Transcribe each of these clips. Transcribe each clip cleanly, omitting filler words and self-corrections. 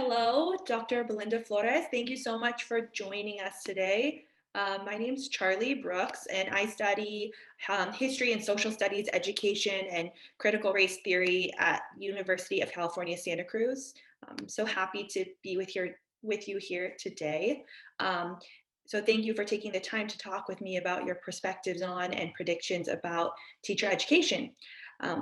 Hello, Dr. Belinda Flores. Thank you so much for joining us today. My name is Charley Brooks, and I study history and social studies education and critical race theory at University of California, Santa Cruz. I'm so happy to be with you here today. Um, so thank you for taking the time to talk with me about your perspectives on and predictions about teacher education.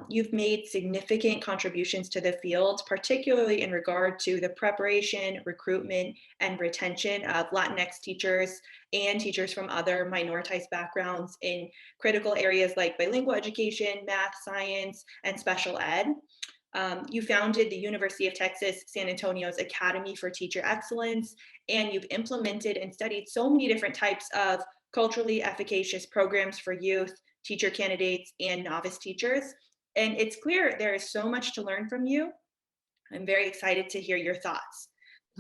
You've made significant contributions to the field, particularly in regard to the preparation, recruitment, and retention of Latinx teachers and teachers from other minoritized backgrounds in critical areas like bilingual education, math, science, and special ed. You founded the University of Texas San Antonio's Academy for Teacher Excellence, and you've implemented and studied so many different types of culturally efficacious programs for youth, teacher candidates, and novice teachers. And it's clear there is so much to learn from you. I'm very excited to hear your thoughts.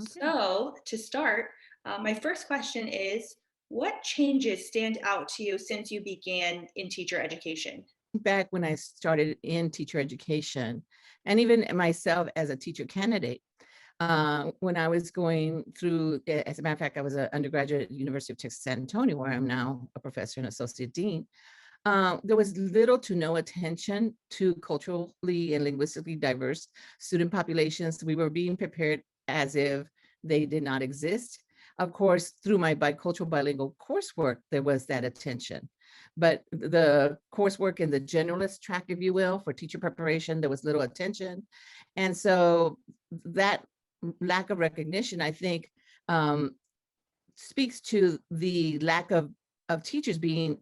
Okay. So, to start, my first question is, what changes stand out to you since you began in teacher education? Back when I started in teacher education, and even myself as a teacher candidate, when I was going through, as a matter of fact, I was an undergraduate at the University of Texas San Antonio, where I'm now a professor and associate dean. There was little to no attention to culturally and linguistically diverse student populations. We were being prepared as if they did not exist. Of course, through my bicultural bilingual coursework, there was that attention. But the coursework in the generalist track, if you will, for teacher preparation, there was little attention. And so that lack of recognition, I think, speaks to the lack of teachers being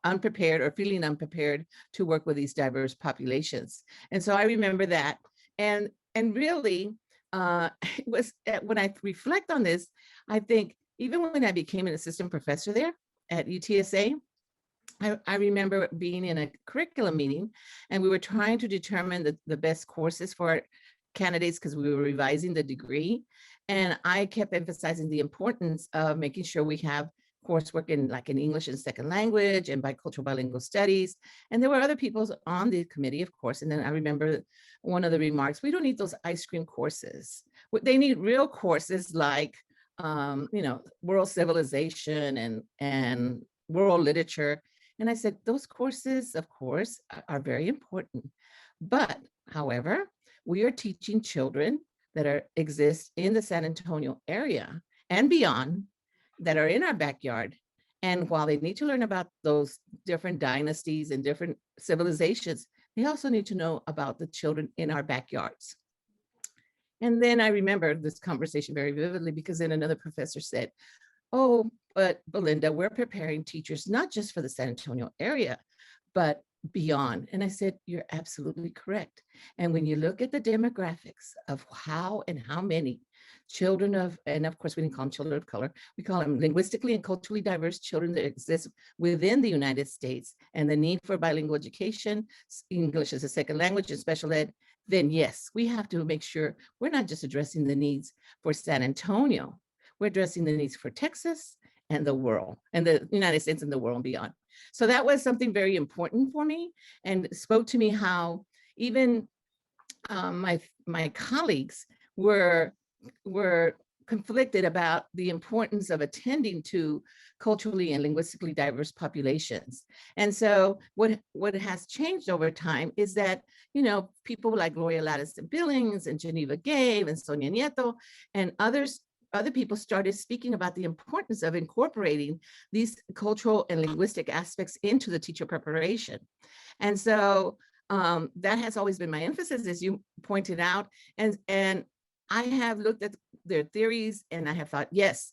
unprepared or feeling unprepared to work with these diverse populations. And so I remember that. And really, it was when I reflect on this, I think even when I became an assistant professor there at UTSA, I remember being in a curriculum meeting and we were trying to determine the best courses for candidates because we were revising the degree. And I kept emphasizing the importance of making sure we have coursework in English as second language and bicultural bilingual studies. And there were other people on the committee, of course. And then I remember one of the remarks, we don't need those ice cream courses. They need real courses like, world civilization and world literature. And I said, those courses, of course, are very important. But however, we are teaching children that exist in the San Antonio area and beyond that are in our backyard. And while they need to learn about those different dynasties and different civilizations, they also need to know about the children in our backyards. And then I remember this conversation very vividly because then another professor said, oh, but Belinda, we're preparing teachers, not just for the San Antonio area, but beyond. And I said, you're absolutely correct. And when you look at the demographics of how and how many children of, and of course we didn't call them children of color, we call them linguistically and culturally diverse children that exist within the United States and the need for bilingual education, English as a second language and special ed, then yes, we have to make sure we're not just addressing the needs for San Antonio, we're addressing the needs for Texas and the world and the United States and the world and beyond. So that was something very important for me and spoke to me how even my colleagues were conflicted about the importance of attending to culturally and linguistically diverse populations. And so what has changed over time is that, people like Gloria Lattice Billings and Geneva Gave and Sonia Nieto and other people started speaking about the importance of incorporating these cultural and linguistic aspects into the teacher preparation. And so that has always been my emphasis, as you pointed out. And I have looked at their theories and I have thought, yes,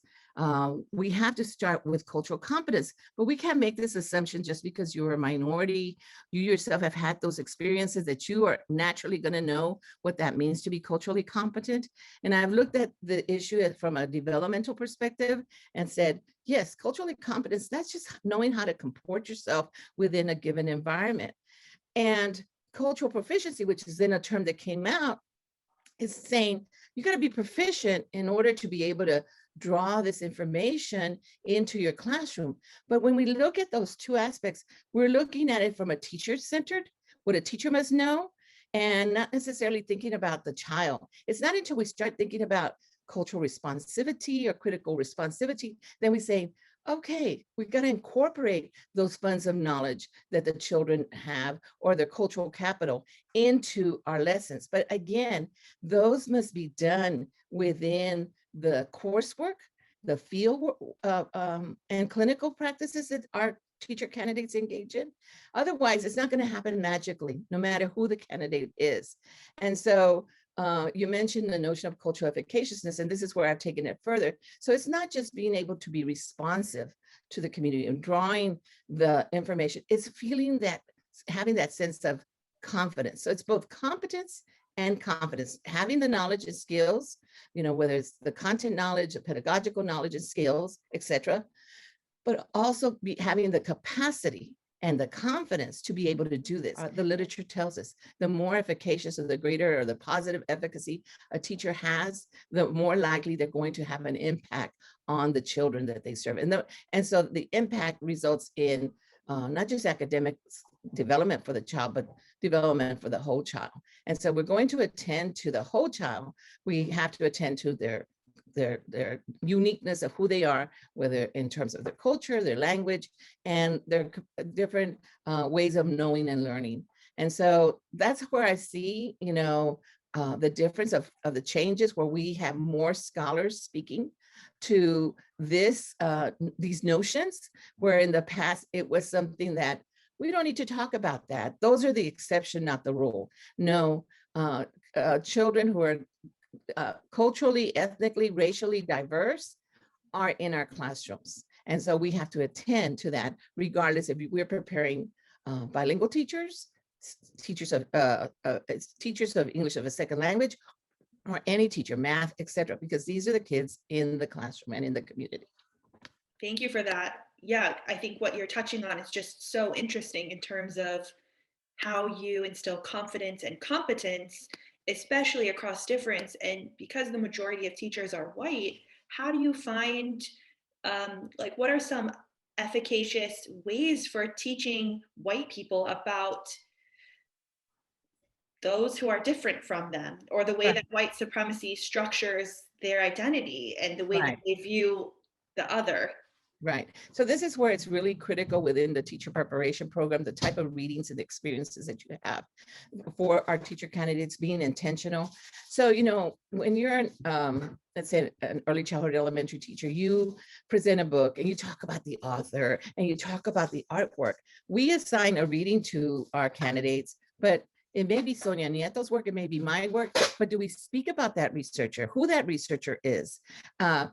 we have to start with cultural competence, but we can't make this assumption just because you're a minority. You yourself have had those experiences that you are naturally going to know what that means to be culturally competent. And I've looked at the issue from a developmental perspective and said, yes, culturally competence, that's just knowing how to comport yourself within a given environment. And cultural proficiency, which is then a term that came out, is saying you got to be proficient in order to be able to draw this information into your classroom. But when we look at those two aspects, we're looking at it from a teacher-centered, what a teacher must know, and not necessarily thinking about the child. It's not until we start thinking about cultural responsivity or critical responsivity, then we say, okay, we've got to incorporate those funds of knowledge that the children have or their cultural capital into our lessons. But again, those must be done within the coursework, the field and clinical practices that our teacher candidates engage in. Otherwise, it's not going to happen magically, no matter who the candidate is. And so you mentioned the notion of cultural efficaciousness, and this is where I've taken it further. So it's not just being able to be responsive to the community and drawing the information, it's feeling that, having that sense of confidence. So it's both competence and confidence, having the knowledge and skills, whether it's the content knowledge, the pedagogical knowledge and skills, etc., but also having the capacity and the confidence to be able to do this. The literature tells us the more efficacious or the greater or the positive efficacy a teacher has, the more likely they're going to have an impact on the children that they serve. And so the impact results in not just academic development for the child, but development for the whole child. And so we're going to attend to the whole child. We have to attend to their uniqueness of who they are, whether in terms of their culture, their language, and their different ways of knowing and learning. And so that's where I see, the difference of the changes, where we have more scholars speaking to these notions, where in the past it was something that we don't need to talk about that. Those are the exception, not the rule. No, children who are culturally, ethnically, racially diverse are in our classrooms. And so we have to attend to that, regardless if we're preparing bilingual teachers, teachers of English of a second language, or any teacher, math, etc., because these are the kids in the classroom and in the community. Thank you for that. Yeah, I think what you're touching on is just so interesting in terms of how you instill confidence and competence, especially across difference. And because the majority of teachers are white, how do you find, what are some efficacious ways for teaching white people about those who are different from them, or the way that white supremacy structures their identity and the way that they view the other? Right. So this is where it's really critical within the teacher preparation program, the type of readings and experiences that you have for our teacher candidates, being intentional. So, when you're, let's say, an early childhood elementary teacher, you present a book and you talk about the author and you talk about the artwork. We assign a reading to our candidates, but it may be Sonia Nieto's work, it may be my work, but do we speak about that researcher, who that researcher is,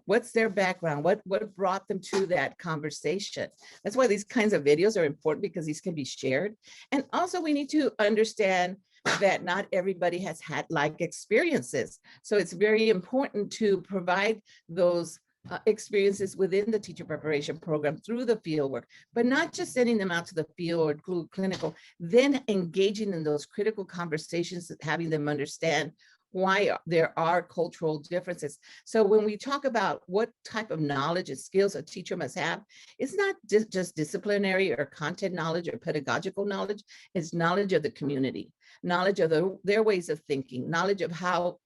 what's their background, what brought them to that conversation? That's why these kinds of videos are important, because these can be shared. And also we need to understand that not everybody has had like experiences. So it's very important to provide those experiences within the teacher preparation program through the field work, but not just sending them out to the field or clinical, then engaging in those critical conversations, having them understand why there are cultural differences. So when we talk about what type of knowledge and skills a teacher must have, it's not just disciplinary or content knowledge or pedagogical knowledge, it's knowledge of the community, knowledge of their ways of thinking, knowledge of how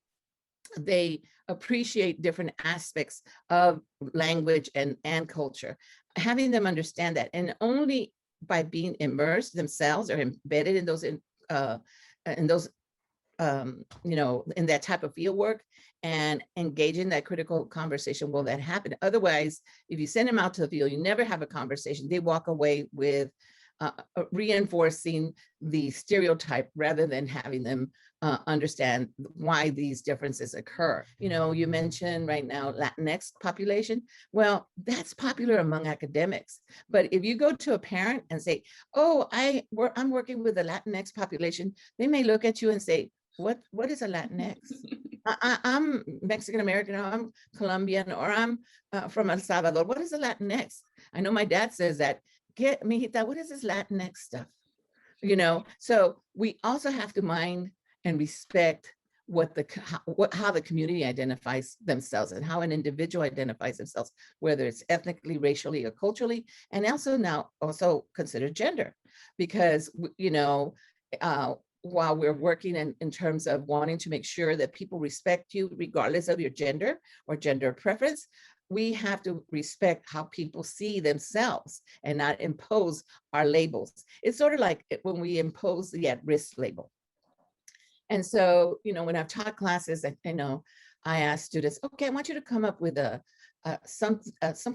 they appreciate different aspects of language and culture, having them understand that. And only by being immersed themselves or embedded in those in that type of field work and engaging that critical conversation will that happen. Otherwise, if you send them out to the field, you never have a conversation. They walk away with reinforcing the stereotype rather than having them understand why these differences occur. You mentioned right now Latinx population. Well, that's popular among academics. But if you go to a parent and say, oh, I'm working with the Latinx population, they may look at you and say, what is a Latinx? I'm Mexican American, or I'm Colombian, or I'm from El Salvador. What is a Latinx? I know my dad says that. Get mijita, what is this Latinx stuff? So we also have to mind and respect how the community identifies themselves and how an individual identifies themselves, whether it's ethnically, racially, or culturally, and also consider gender, because while we're working in terms of wanting to make sure that people respect you regardless of your gender or gender preference, we have to respect how people see themselves and not impose our labels. It's sort of like when we impose the at-risk label. And so, when I've taught classes, I ask students, okay, I want you to come up with some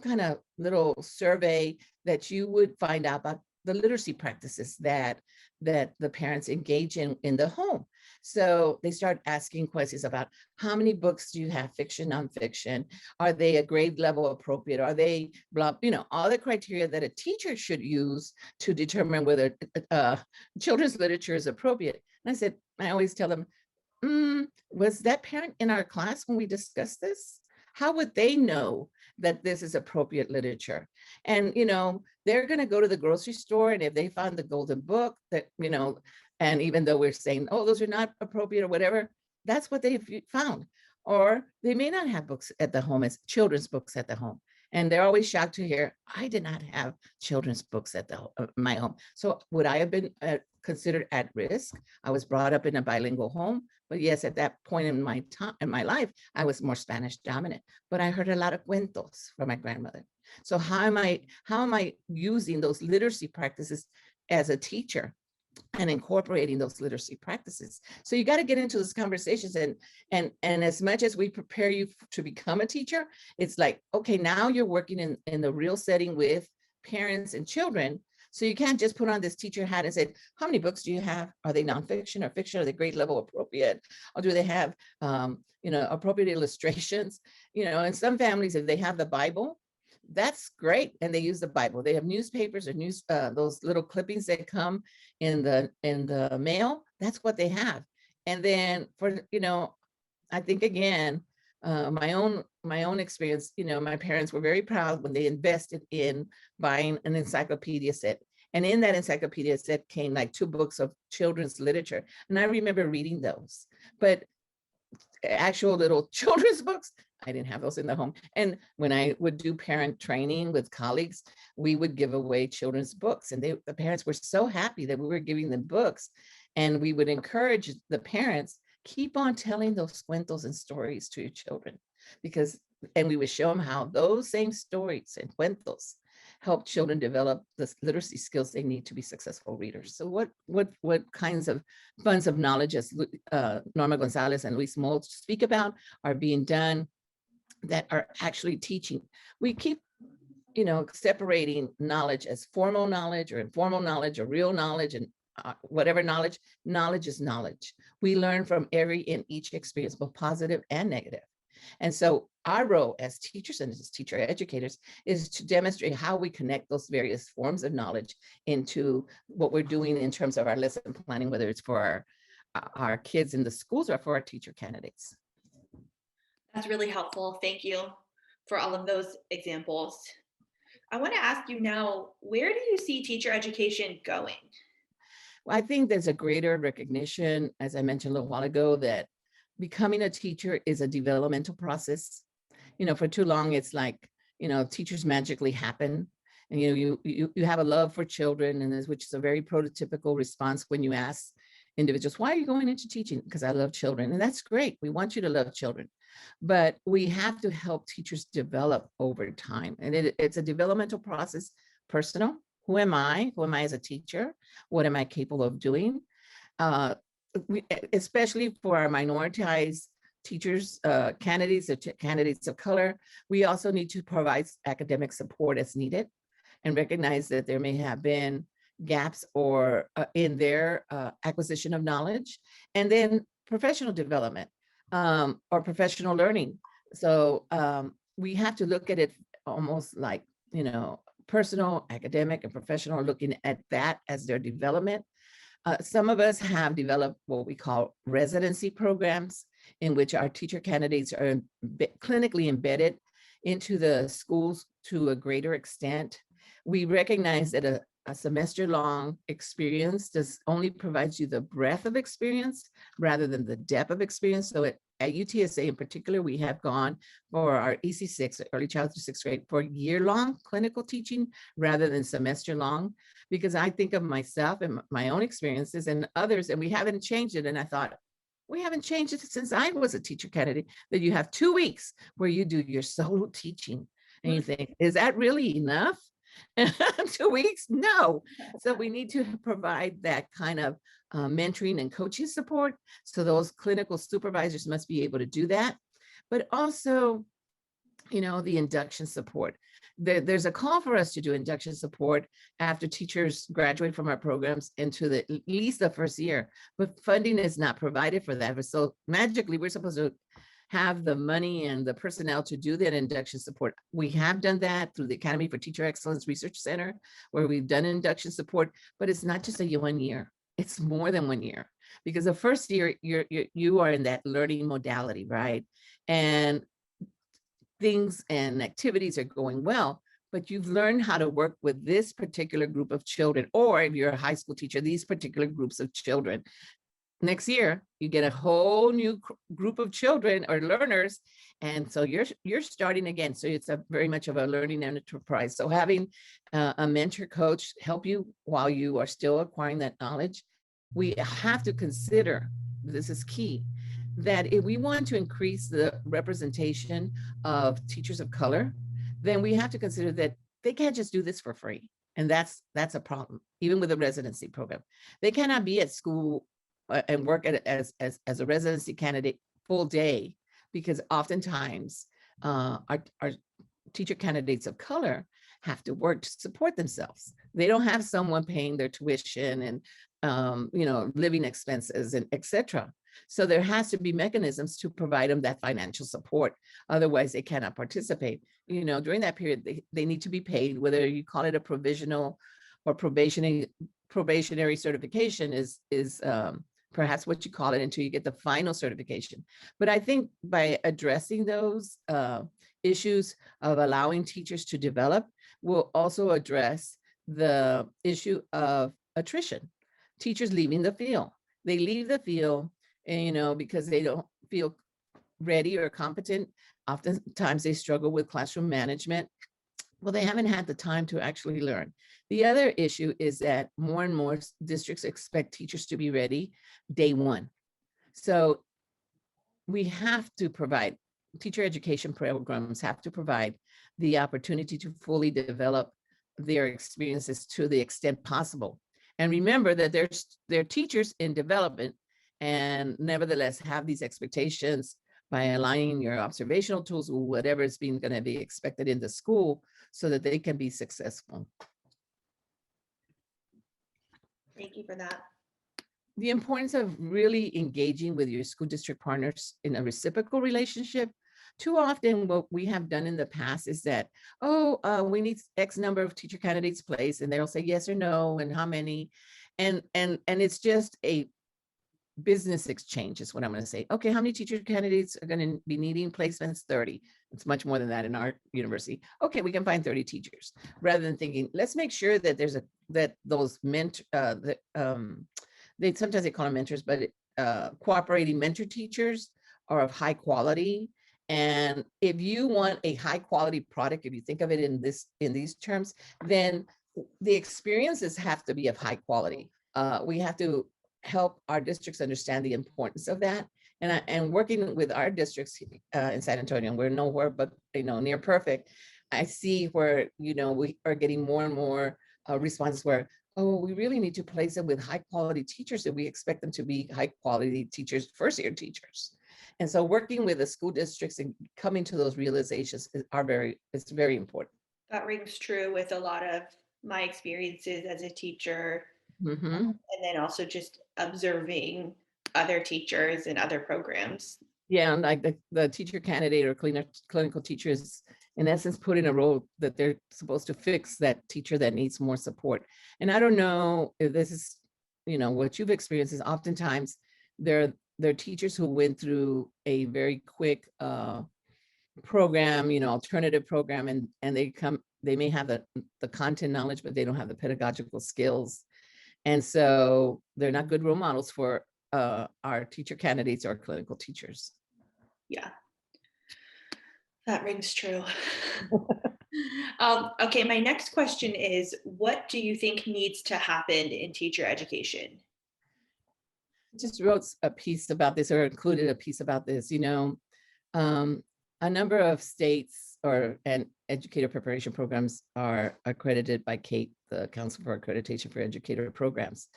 kind of little survey that you would find out about the literacy practices that the parents engage in the home. So they start asking questions about how many books do you have, fiction, nonfiction? Are they a grade level appropriate? Are they blah, all the criteria that a teacher should use to determine whether children's literature is appropriate. And I always tell them, was that parent in our class when we discussed this? How would they know that this is appropriate literature? And, they're going to go to the grocery store, and if they found the golden book that, and even though we're saying, oh, those are not appropriate or whatever, that's what they found. Or they may not have books at the home as children's books at the home. And they're always shocked to hear, I did not have children's books at my home. So would I have been considered at risk? I was brought up in a bilingual home, but yes, at that point in my time in my life, I was more Spanish dominant. But I heard a lot of cuentos from my grandmother. So how am I using those literacy practices as a teacher and incorporating those literacy practices? So you got to get into those conversations, and as much as we prepare you to become a teacher, it's like, okay, now you're working in the real setting with parents and children. So you can't just put on this teacher hat and say, how many books do you have? Are they nonfiction or fiction? Are they grade level appropriate? Or do they have appropriate illustrations? In some families, if they have the Bible, that's great, and they use the Bible. They have newspapers or those little clippings that come in the mail. That's what they have. And then for I think again, my own experience, my parents were very proud when they invested in buying an encyclopedia set. And in that encyclopedia set came like 2 books of children's literature. And I remember reading those. But actual little children's books, I didn't have those in the home. And when I would do parent training with colleagues, we would give away children's books, and the parents were so happy that we were giving them books. And we would encourage the parents, keep on telling those cuentos and stories to your children, and we would show them how those same stories and cuentos help children develop the literacy skills they need to be successful readers. So what kinds of funds of knowledge, as Norma Gonzalez and Luis Mold speak about, are being done that are actually teaching? We keep separating knowledge as formal knowledge or informal knowledge or real knowledge, and whatever knowledge is knowledge. We learn from every and each experience, both positive and negative. And so our role as teachers and as teacher educators is to demonstrate how we connect those various forms of knowledge into what we're doing in terms of our lesson planning, whether it's for our kids in the schools or for our teacher candidates. That's really helpful. Thank you for all of those examples. I want to ask you now, where do you see teacher education going? Well, I think there's a greater recognition, as I mentioned a little while ago, that becoming a teacher is a developmental process. For too long, it's like, teachers magically happen. And you have a love for children, and which is a very prototypical response when you ask individuals, why are you going into teaching? Because I love children. And that's great. We want you to love children. But we have to help teachers develop over time. And it's a developmental process, personal. Who am I? Who am I as a teacher? What am I capable of doing? Especially for our minoritized teachers, candidates of color, we also need to provide academic support as needed, and recognize that there may have been gaps or in their acquisition of knowledge, and then professional development or professional learning. So we have to look at it almost like, personal, academic, and professional, looking at that as their development. Some of us have developed what we call residency programs, in which our teacher candidates are clinically embedded into the schools to a greater extent. We recognize that a semester-long experience only provides you the breadth of experience rather than the depth of experience. So at UTSA in particular, we have gone for our EC6, early childhood 6th grade, for year-long clinical teaching rather than semester-long, because I think of myself and my own experiences and others, and we haven't changed it. And I thought, we haven't changed it since I was a teacher candidate, that you have 2 weeks where you do your solo teaching. And you think, is that really enough? 2 weeks? No. So we need to provide that kind of mentoring and coaching support. So those clinical supervisors must be able to do that. But also, the induction support. There's a call for us to do induction support after teachers graduate from our programs into at least the first year, but funding is not provided for that. So magically, we're supposed to have the money and the personnel to do that induction support. We have done that through the Academy for Teacher Excellence Research Center, where we've done induction support, but it's not just a 1 year. It's more than 1 year, because the first year you are in that learning modality, right? And things and activities are going well, but you've learned how to work with this particular group of children, or if you're a high school teacher, these particular groups of children. Next year, you get a whole new group of children or learners, and so you're starting again. So it's a very much of a learning enterprise. So having a mentor coach help you while you are still acquiring that knowledge, we have to consider, this is key, that if we want to increase the representation of teachers of color, then we have to consider that they can't just do this for free. And that's a problem, even with a residency program. They cannot be at school and work as a residency candidate full day, because oftentimes our teacher candidates of color have to work to support themselves. They don't have someone paying their tuition and living expenses and etc. So there has to be mechanisms to provide them that financial support. Otherwise, they cannot participate. During that period, they need to be paid, whether you call it a provisional or probationary certification is perhaps what you call it, until you get the final certification. But I think by addressing those issues of allowing teachers to develop, will also address the issue of attrition. Teachers leaving the field. They leave the field, and because they don't feel ready or competent. Oftentimes they struggle with classroom management. Well, they haven't had the time to actually learn. The other issue is that more and more districts expect teachers to be ready day one. So we have to provide, teacher education programs have to provide the opportunity to fully develop their experiences to the extent possible. And remember that they're teachers in development, and nevertheless have these expectations by aligning your observational tools with whatever is going to be expected in the school, so that they can be successful. Thank you for that. The importance of really engaging with your school district partners in a reciprocal relationship. Too often what we have done in the past is that, we need X number of teacher candidates placed, and they'll say yes or no, and how many. And it's just a business exchange is what I'm going to say. Okay, how many teacher candidates are going to be needing placements? 30. It's much more than that in our university. Okay, we can find 30 teachers, rather than thinking, let's make sure that there's those they sometimes they call them mentors, but cooperating mentor teachers are of high quality. And if you want a high quality product, if you think of it in these terms, then the experiences have to be of high quality. We have to help our districts understand the importance of that. And working with our districts in San Antonio, we're nowhere but near perfect. I see where we are getting more and more responses where, we really need to place them with high quality teachers, and we expect them to be high quality teachers, first year teachers. And so working with the school districts and coming to those realizations it's very important. That rings true with a lot of my experiences as a teacher. Mm-hmm. And then also just observing other teachers and other programs. Yeah, and like the teacher candidate or clinical teachers, in essence, put in a role that they're supposed to fix that teacher that needs more support. And I don't know if this is, what you've experienced is oftentimes they're teachers who went through a very quick program, alternative program, and they may have the content knowledge, but they don't have the pedagogical skills. And so they're not good role models for our teacher candidates or clinical teachers. Yeah, that rings true. Okay, my next question is, what do you think needs to happen in teacher education? Just wrote a piece about this, or included a piece about this. Um, a number of states and educator preparation programs are accredited by CAPE, the Council for Accreditation for Educator Programs.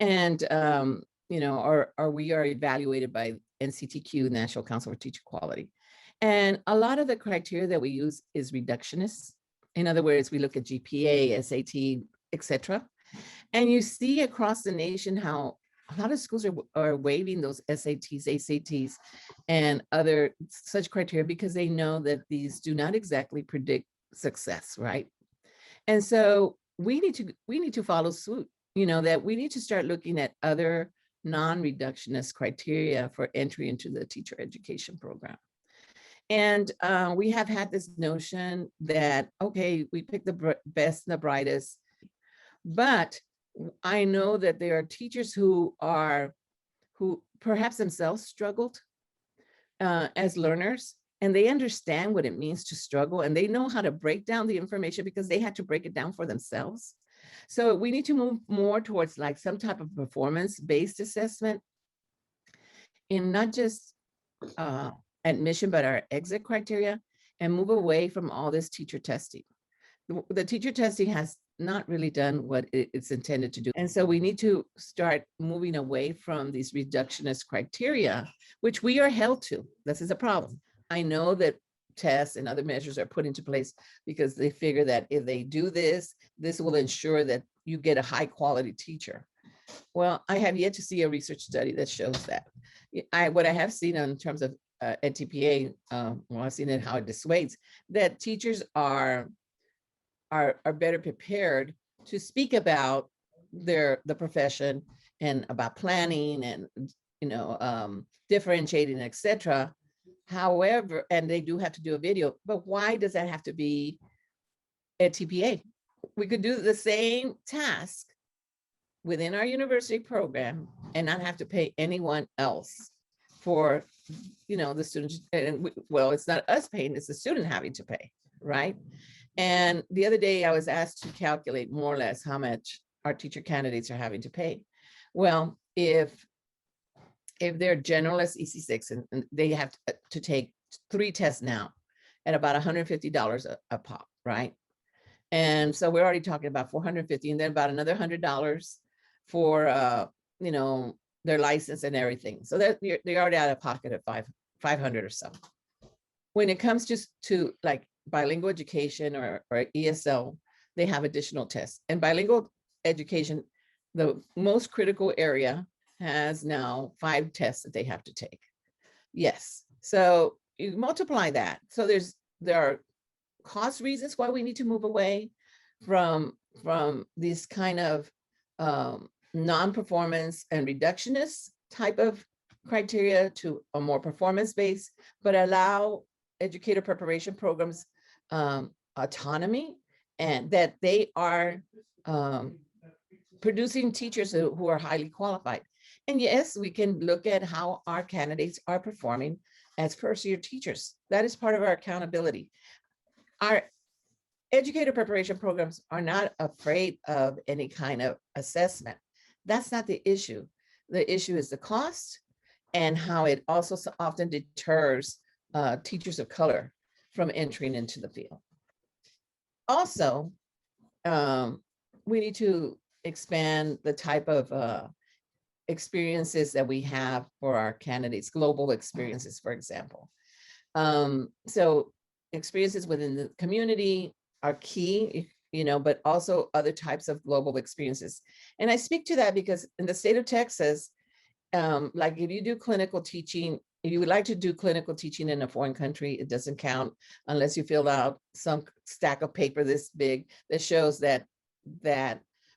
And, or we are evaluated by NCTQ, National Council for Teacher Quality. And a lot of the criteria that we use is reductionist. In other words, we look at GPA, SAT, etc. And you see across the nation how a lot of schools are waiving those SATs, ACTs, and other such criteria because they know that these do not exactly predict success, right? And so we need to follow suit, that we need to start looking at other non-reductionist criteria for entry into the teacher education program. And we have had this notion that, okay, we pick the best and the brightest, but I know that there are teachers who perhaps themselves struggled as learners, and they understand what it means to struggle, and they know how to break down the information because they had to break it down for themselves. So we need to move more towards like some type of performance-based assessment in not just admission, but our exit criteria, and move away from all this teacher testing. The teacher testing has not really done what it's intended to do. And so we need to start moving away from these reductionist criteria, which we are held to. This is a problem. I know that tests and other measures are put into place because they figure that if they do this, this will ensure that you get a high quality teacher. Well, I have yet to see a research study that shows that. What I have seen in terms of NTPA, well, I've seen it how it dissuades, that teachers are better prepared to speak about the profession and about planning and differentiating, etc. However, and they do have to do a video, but why does that have to be a TPA? We could do the same task within our university program and not have to pay anyone else for the students. And well, it's not us paying, it's the student having to pay, right? And the other day I was asked to calculate more or less how much our teacher candidates are having to pay. Well, if they're generalist EC6 and they have to take 3 tests now at about $150 a pop, right? And so we're already talking about $450, and then about another $100 for their license and everything. So that they're already out of pocket at $500 or so. When it comes to like bilingual education or ESL, they have additional tests. And bilingual education, the most critical area, has now 5 tests that they have to take. Yes, so you multiply that. So there are cost reasons why we need to move away from these kind of non-performance and reductionist type of criteria to a more performance-based, but allow educator preparation programs autonomy, and that they are producing teachers who are highly qualified. And yes, we can look at how our candidates are performing as first-year teachers. That is part of our accountability. Our educator preparation programs are not afraid of any kind of assessment. That's not the issue. The issue is the cost and how it also so often deters teachers of color from entering into the field. Also, we need to expand the type of experiences that we have for our candidates, global experiences, for example. So experiences within the community are key, but also other types of global experiences. And I speak to that because in the state of Texas, like if you do clinical teaching, if you would like to do clinical teaching in a foreign country, it doesn't count unless you fill out some stack of paper this big that shows that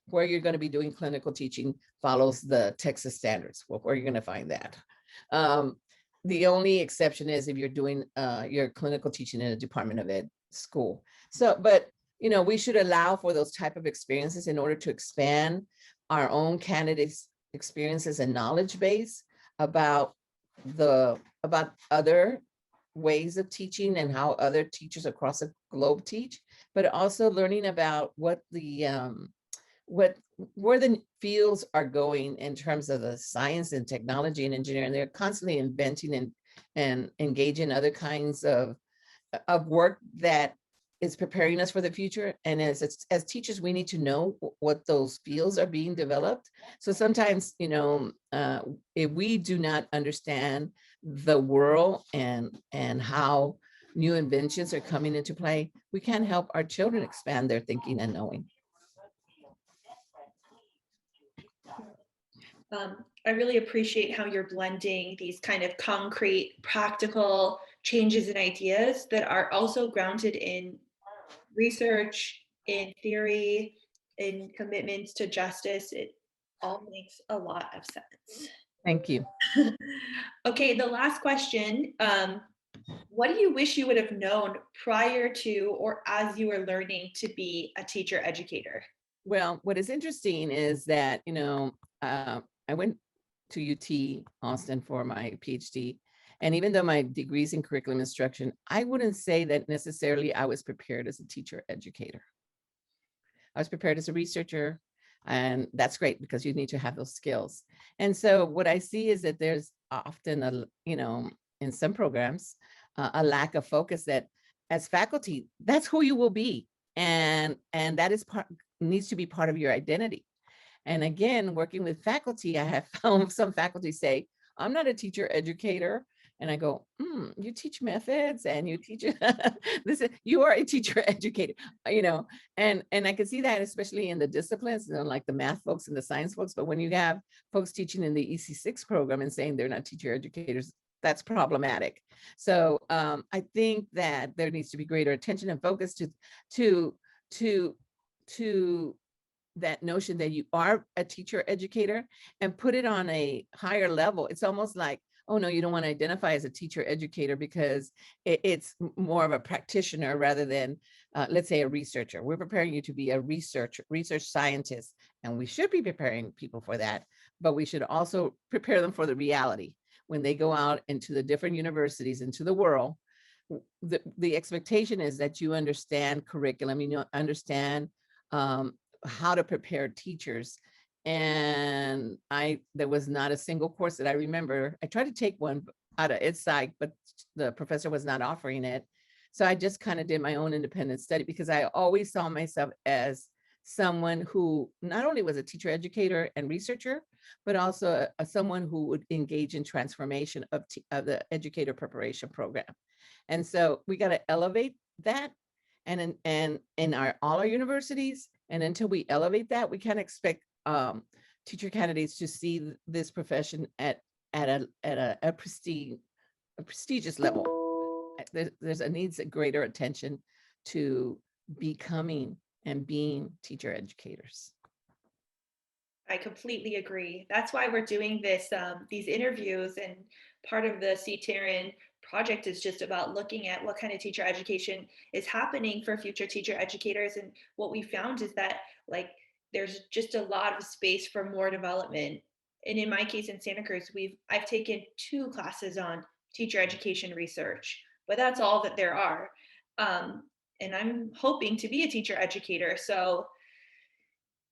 where you're going to be doing clinical teaching follows the Texas standards. Well, where are you going to find that? The only exception is if you're doing your clinical teaching in a Department of Ed school. So, but we should allow for those type of experiences in order to expand our own candidates' experiences and knowledge base about other ways of teaching and how other teachers across the globe teach, but also learning about what where the fields are going in terms of the science and technology and engineering. They're constantly inventing and engaging other kinds of work that is preparing us for the future. And as teachers, we need to know what those fields are being developed. So sometimes, if we do not understand the world and how new inventions are coming into play, we can't help our children expand their thinking and knowing. I really appreciate how you're blending these kind of concrete, practical changes and ideas that are also grounded in research, in theory, in commitments to justice. It all makes a lot of sense. Thank you. Okay, the last question. What do you wish you would have known prior to or as you were learning to be a teacher educator? Well, what is interesting is that, I went to UT Austin for my PhD. And even though my degrees in curriculum instruction, I wouldn't say that necessarily I was prepared as a teacher educator. I was prepared as a researcher, and that's great because you need to have those skills. And so what I see is that there's often in some programs, a lack of focus that as faculty, that's who you will be. And that is needs to be part of your identity. And again, working with faculty, I have found some faculty say, I'm not a teacher educator. And I go, you teach methods and you teach this, you are a teacher educator, and I can see that especially in the disciplines, like the math folks and the science folks. But when you have folks teaching in the EC6 program and saying they're not teacher educators, that's problematic. So I think that there needs to be greater attention and focus to that notion that you are a teacher educator and put it on a higher level. It's almost like, oh no, you don't want to identify as a teacher educator because it's more of a practitioner rather than, let's say, a researcher. We're preparing you to be a research scientist, and we should be preparing people for that, but we should also prepare them for the reality. When they go out into the different universities, into the world, the expectation is that you understand curriculum, you understand how to prepare teachers. And there was not a single course that I remember. I tried to take one out of its side, but the professor was not offering it. So I just kind of did my own independent study because I always saw myself as someone who not only was a teacher educator and researcher, but also someone who would engage in transformation of the educator preparation program. And so we got to elevate that. And in all our universities, and until we elevate that, we can't expect teacher candidates to see this profession at a prestigious level. There's a needs a greater attention to becoming and being teacher educators. I completely agree. That's why we're doing these interviews, and part of the CTARN project is just about looking at what kind of teacher education is happening for future teacher educators. And what we found is that there's just a lot of space for more development. And in my case in Santa Cruz, I've taken 2 classes on teacher education research, but that's all that there are. And I'm hoping to be a teacher educator. So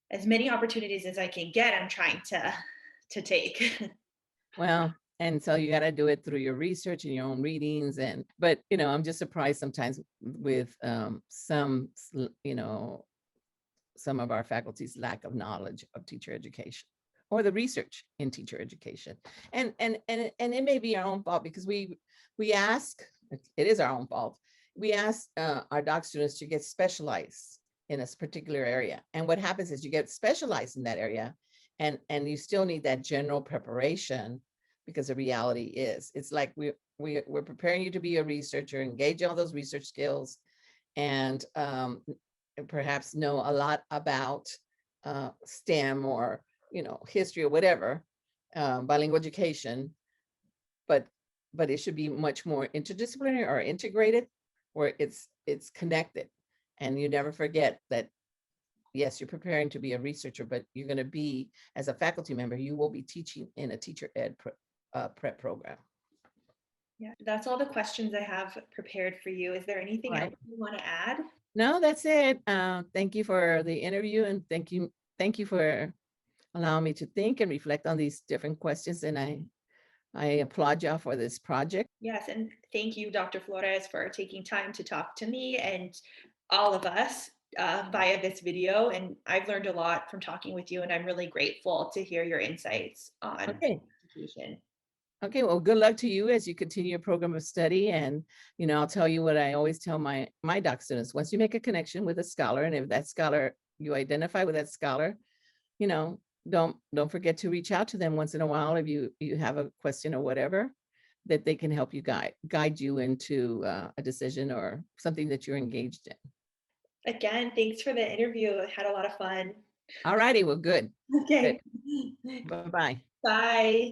as many opportunities as I can get, I'm trying to take. Well, and so you got to do it through your research and your own readings. But I'm just surprised sometimes with some of our faculty's lack of knowledge of teacher education or the research in teacher education. And it may be our own fault because we ask, it is our own fault. We ask our doc students to get specialized in a particular area. And what happens is you get specialized in that area and you still need that general preparation, because the reality is it's like we're preparing you to be a researcher, engage all those research skills, and perhaps know a lot about STEM or history or whatever, bilingual education, but it should be much more interdisciplinary or integrated, where it's connected. And you never forget that, yes, you're preparing to be a researcher, but you're going to be, as a faculty member, you will be teaching in a teacher ed prep program. Yeah, that's all the questions I have prepared for you. Is there All anything else right. you want to add? No, that's it. Thank you for the interview, and thank you for allowing me to think and reflect on these different questions. And I applaud y'all for this project. Yes, and thank you, Dr. Flores, for taking time to talk to me and all of us via this video. And I've learned a lot from talking with you, and I'm really grateful to hear your insights on Okay. education. Okay, well, good luck to you as you continue your program of study. And, I'll tell you what I always tell my doc students. Once you make a connection with a scholar, and if that scholar, you identify with that scholar, you know, don't forget to reach out to them once in a while if you have a question or whatever, that they can help you guide you into a decision or something that you're engaged in. Again, thanks for the interview. I had a lot of fun. All righty, well, good. Good. Okay. Bye-bye. Bye.